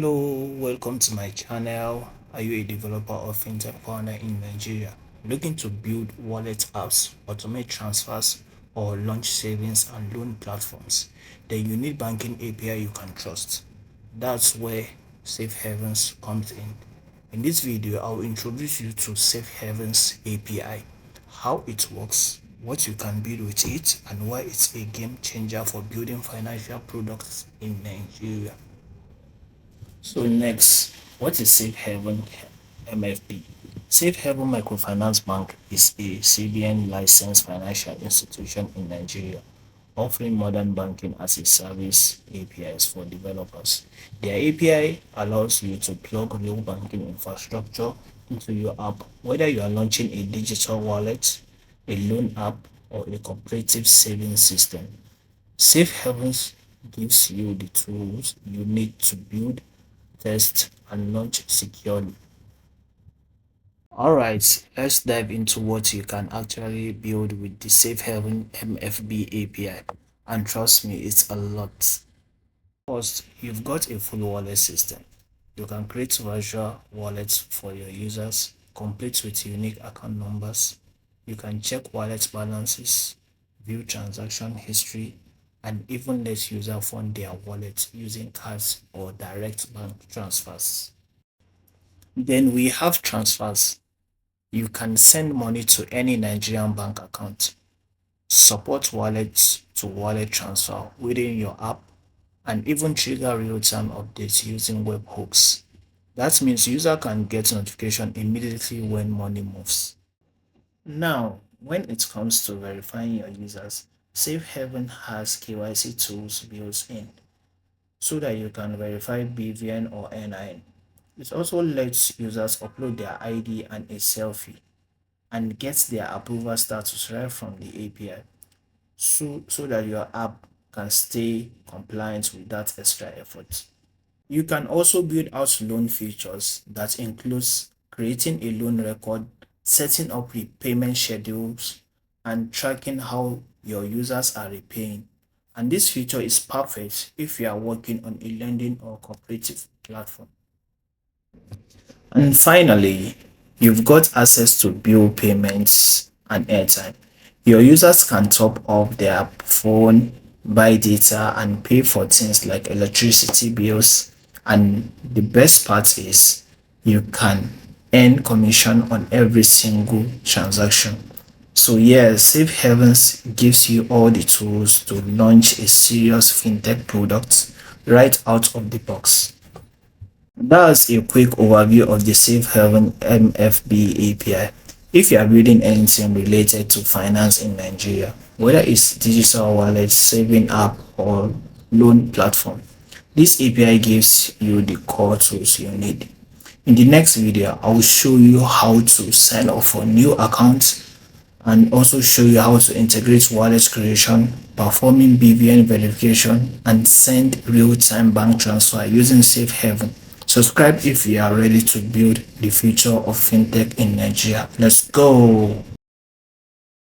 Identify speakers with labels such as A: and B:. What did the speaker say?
A: Hello, welcome to my channel. Are you a developer or fintech partner in Nigeria looking to build wallet apps, automate transfers, or launch savings and loan platforms? Then you need banking API you can trust. That's where Safe Heavens comes in. In this video, I'll introduce you to Safe Heavens API, how it works, what you can build with it, and why it's a game changer for building financial products in Nigeria. So next, what is Safe Heaven MFB? Safe Heaven Microfinance Bank is a CBN licensed financial institution in Nigeria, offering modern banking as a service APIs for developers. Their API allows you to plug real banking infrastructure into your app, whether you are launching a digital wallet, a loan app, or a cooperative savings system. Safe Havens gives you the tools you need to build, test, and launch securely. Alright, let's dive into what you can actually build with the Safe Haven MFB API. And trust me, it's a lot. First, you've got a full wallet system. You can create virtual wallets for your users, complete with unique account numbers. You can check wallet balances, view transaction history, and even let users fund their wallet using cards or direct bank transfers. Then we have transfers. You can send money to any Nigerian bank account, support wallets to wallet transfer within your app, and even trigger real-time updates using webhooks. That means user can get notification immediately when money moves. Now, when it comes to verifying your users, Safe Haven has KYC tools built in so that you can verify BVN or NIN. It also lets users upload their ID and a selfie and get their approval status right from the API so that your app can stay compliant without extra effort. You can also build out loan features that includes creating a loan record, setting up repayment schedules, and tracking how your users are repaying. And this feature is perfect if you are working on a lending or cooperative platform. And finally, you've got access to bill payments and airtime. Your users can top up their phone, buy data, and pay for things like electricity bills. And the best part is you can earn commission on every single transaction. So yes, Safe Havens gives you all the tools to launch a serious fintech product right out of the box. That's a quick overview of the Safe Haven MFB API. If you are building anything related to finance in Nigeria, whether it's digital wallet, saving app, or loan platform, this API gives you the core tools you need. In the next video, I will show you how to sign up for new accounts and also show you how to integrate wallet creation, performing BVN verification, and send real-time bank transfer using Safe Haven. Subscribe if you are ready to build the future of fintech in Nigeria. Let's go!